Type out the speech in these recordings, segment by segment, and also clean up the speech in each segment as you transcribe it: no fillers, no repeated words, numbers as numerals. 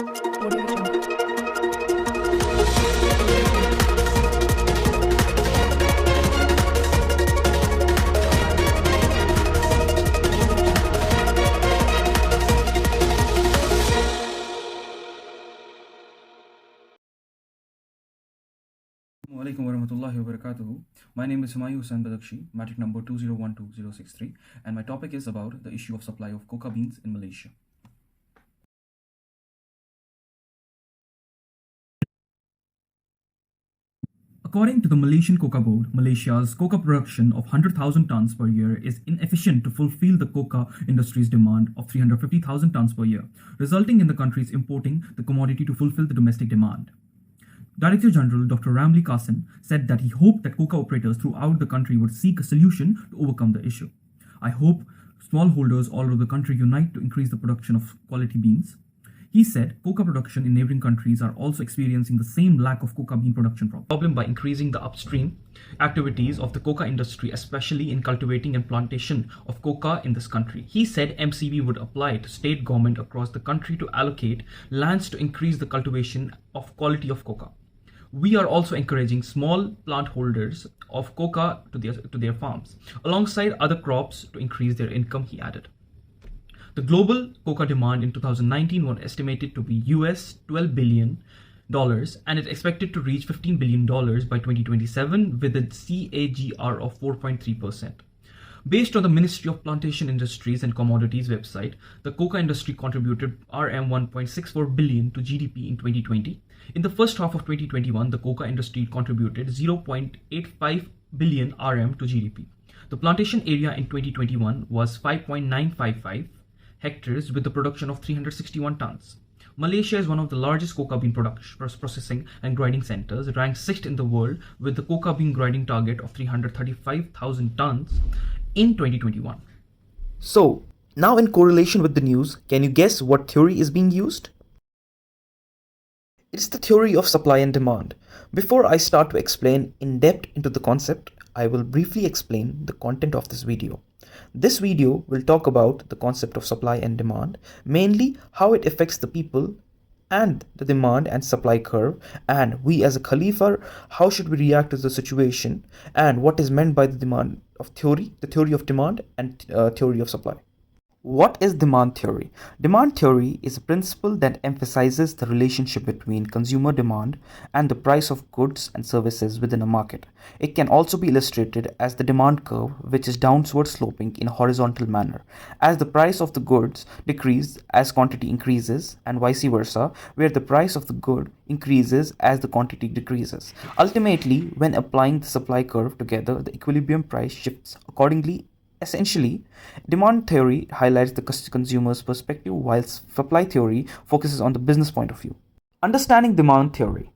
Audio Jungle. Alaikum warahmatullahi wabarakatuh. My name is Humayun Hussain Badakshi, matric number 2012-063, and my topic is about the issue of supply of coca beans in Malaysia. According to the Malaysian Coca Board, Malaysia's coca production of 100,000 tons per year is inefficient to fulfill the coca industry's demand of 350,000 tons per year, resulting in the country's importing the commodity to fulfill the domestic demand. Director General Dr. Ramli Qasim said that he hoped that coca operators throughout the country would seek a solution to overcome the issue. I hope smallholders all over the country unite to increase the production of quality beans. He said coca production in neighboring countries are also experiencing the same lack of coca bean production problem by increasing the upstream activities of the coca industry, especially in cultivating and plantation of coca in this country. He said MCB would apply to state government across the country to allocate lands to increase the cultivation of quality of coca. We are also encouraging small plant holders of coca to their farms, alongside other crops to increase their income, he added. The global coca demand in 2019 was estimated to be US $12 billion and is expected to reach $15 billion by 2027 with a CAGR of 4.3%. Based on the Ministry of Plantation Industries and Commodities website, the coca industry contributed RM 1.64 billion to GDP in 2020. In the first half of 2021, the coca industry contributed 0.85 billion RM to GDP. The plantation area in 2021 was 5.955 hectares with the production of 361 tons. Malaysia is one of the largest coca bean processing and grinding centers, ranked 6th in the world with the coca bean grinding target of 335,000 tons in 2021. So, now in correlation with the news, can you guess what theory is being used? It's the theory of supply and demand. Before I start to explain in depth into the concept, I will briefly explain the content of this video. This video will talk about the concept of supply and demand, mainly how it affects the people and the demand and supply curve, and we as a Khalifa, how should we react to the situation, and what is meant by the demand of theory, the theory of demand and theory of supply. What is demand theory? Demand theory is a principle that emphasizes the relationship between consumer demand and the price of goods and services within a market. It can also be illustrated as the demand curve, which is downward sloping in a horizontal manner, as the price of the goods decreases as quantity increases, and vice versa, where the price of the good increases as the quantity decreases. Ultimately, when applying the supply curve together, the equilibrium price shifts accordingly. Essentially, demand theory highlights the consumer's perspective, whilst supply theory focuses on the business point of view. Understanding demand theory.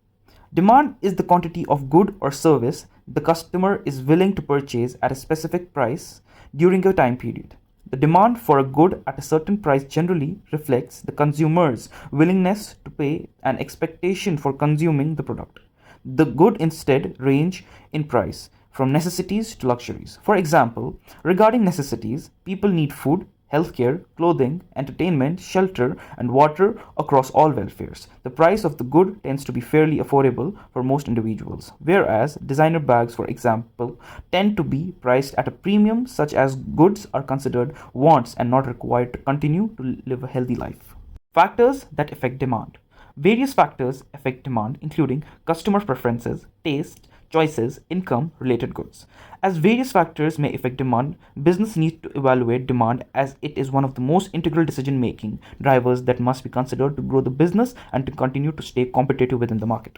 Demand is the quantity of good or service the customer is willing to purchase at a specific price during a time period. The demand for a good at a certain price generally reflects the consumer's willingness to pay and expectation for consuming the product. The good instead range in price from necessities to luxuries. For example, regarding necessities, people need food, healthcare, clothing, entertainment, shelter, and water across all welfares. The price of the good tends to be fairly affordable for most individuals, whereas designer bags, for example, tend to be priced at a premium, such as goods are considered wants and not required to continue to live a healthy life. Factors that affect demand. Various factors affect demand, including customer preferences, taste, choices, income, related goods. As various factors may affect demand, business needs to evaluate demand as it is one of the most integral decision-making drivers that must be considered to grow the business and to continue to stay competitive within the market.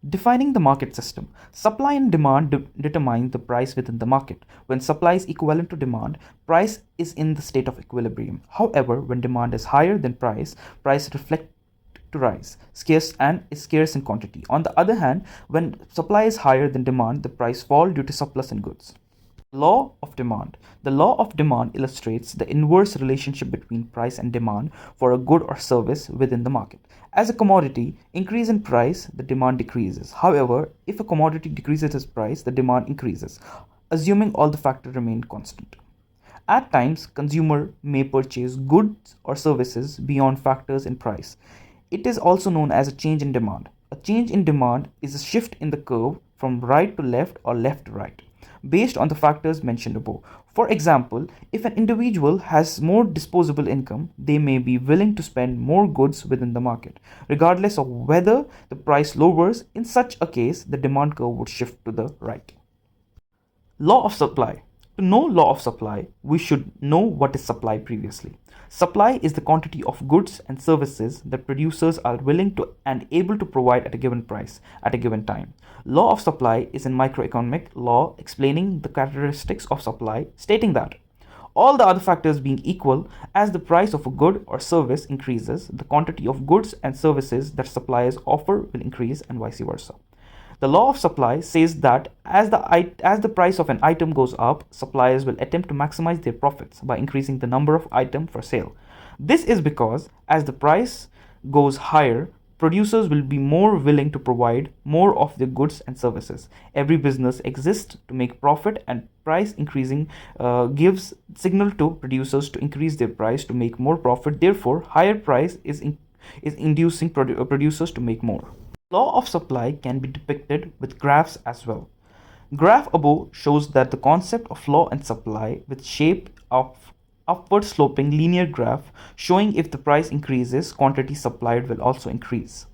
Defining the market system. Supply and demand determine the price within the market. When supply is equivalent to demand, price is in the state of equilibrium. However, when demand is higher than price reflects to rise, scarce in quantity. On the other hand, when supply is higher than demand, the price falls due to surplus in goods. Law of demand. The law of demand illustrates the inverse relationship between price and demand for a good or service within the market. As a commodity increase in price, the demand decreases. However, if a commodity decreases its price, the demand increases, assuming all the factors remain constant. At times, consumer may purchase goods or services beyond factors in price. It is also known as a change in demand. A change in demand is a shift in the curve from right to left or left to right, based on the factors mentioned above. For example, if an individual has more disposable income, they may be willing to spend more goods within the market, regardless of whether the price lowers. In such a case, the demand curve would shift to the right. Law of supply. To know law of supply, we should know what is supply previously. Supply is the quantity of goods and services that producers are willing to and able to provide at a given price at a given time. Law of supply is a microeconomic law explaining the characteristics of supply, stating that all the other factors being equal, as the price of a good or service increases, the quantity of goods and services that suppliers offer will increase, and vice versa. The law of supply says that as the price of an item goes up, suppliers will attempt to maximize their profits by increasing the number of items for sale. This is because as the price goes higher, producers will be more willing to provide more of their goods and services. Every business exists to make profit, and price increasing gives signal to producers to increase their price to make more profit. Therefore, higher price is inducing producers to make more. Law of supply can be depicted with graphs as well. Graph above shows that the concept of law and supply with shape of upward sloping linear graph showing if the price increases, quantity supplied will also increase.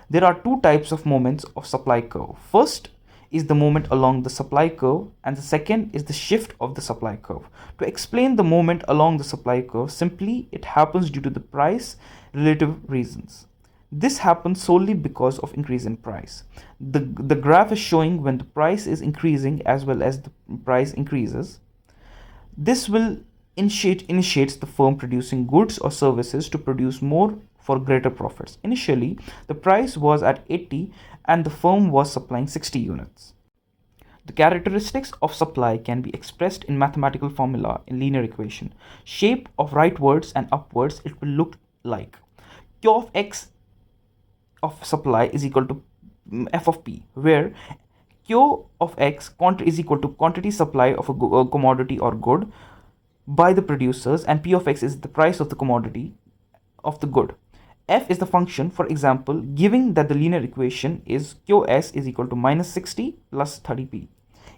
There are two types of moments of supply curve. First is the moment along the supply curve, and the second is the shift of the supply curve. To explain the moment along the supply curve, simply it happens due to the price relative reasons. This happens solely because of increase in price. The graph is showing when the price is increasing as well as the price increases. This will initiates the firm producing goods or services to produce more for greater profits. Initially, the price was at 80 and the firm was supplying 60 units. The characteristics of supply can be expressed in mathematical formula in linear equation. Shape of rightwards and upwards, it will look like Q of x of supply is equal to f of p, where Q of x is equal to quantity supply of a commodity or good by the producers, and p of x is the price of the commodity of the good. F is the function. For example, giving that the linear equation is Qs is equal to minus 60 plus 30p.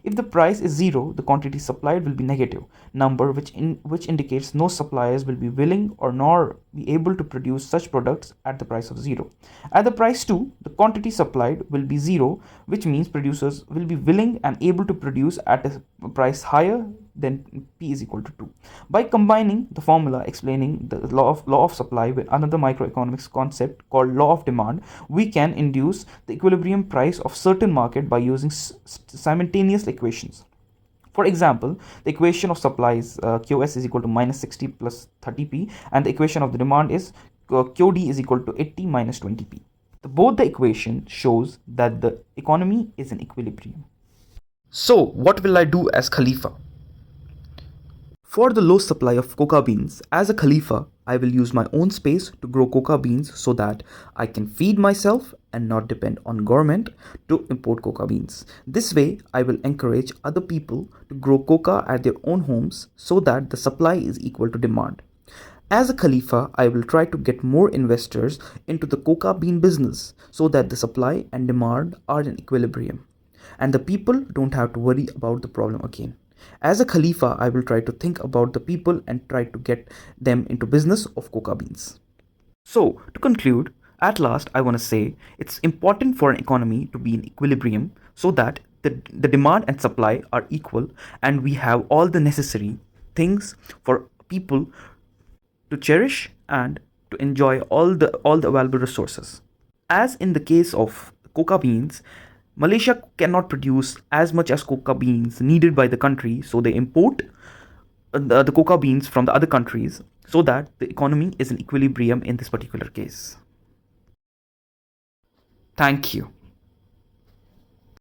If the price is 0, the quantity supplied will be negative number, which indicates no suppliers will be willing or nor be able to produce such products at the price of 0. At the price 2, the quantity supplied will be 0, which means producers will be willing and able to produce at a price higher than p is equal to 2. By combining the formula explaining the law of supply with another microeconomics concept called law of demand, we can induce the equilibrium price of certain market by using simultaneous equations. For example, the equation of supply is Qs is equal to minus 60 plus 30p, and the equation of the demand is Qd is equal to 80 minus 20p. Both the equation shows that the economy is in equilibrium. So, what will I do as Khalifa? For the low supply of coca beans, as a Khalifa, I will use my own space to grow coca beans so that I can feed myself and not depend on government to import coca beans. This way, I will encourage other people to grow coca at their own homes so that the supply is equal to demand. As a Khalifa, I will try to get more investors into the coca bean business so that the supply and demand are in equilibrium, and the people don't have to worry about the problem again. As a Khalifa, I will try to think about the people and try to get them into business of coca beans. So, to conclude, at last I want to say it's important for an economy to be in equilibrium so that the demand and supply are equal and we have all the necessary things for people to cherish and to enjoy all the available resources. As in the case of coca beans, Malaysia cannot produce as much as coca beans needed by the country, so they import the coca beans from the other countries so that the economy is in equilibrium in this particular case. Thank you.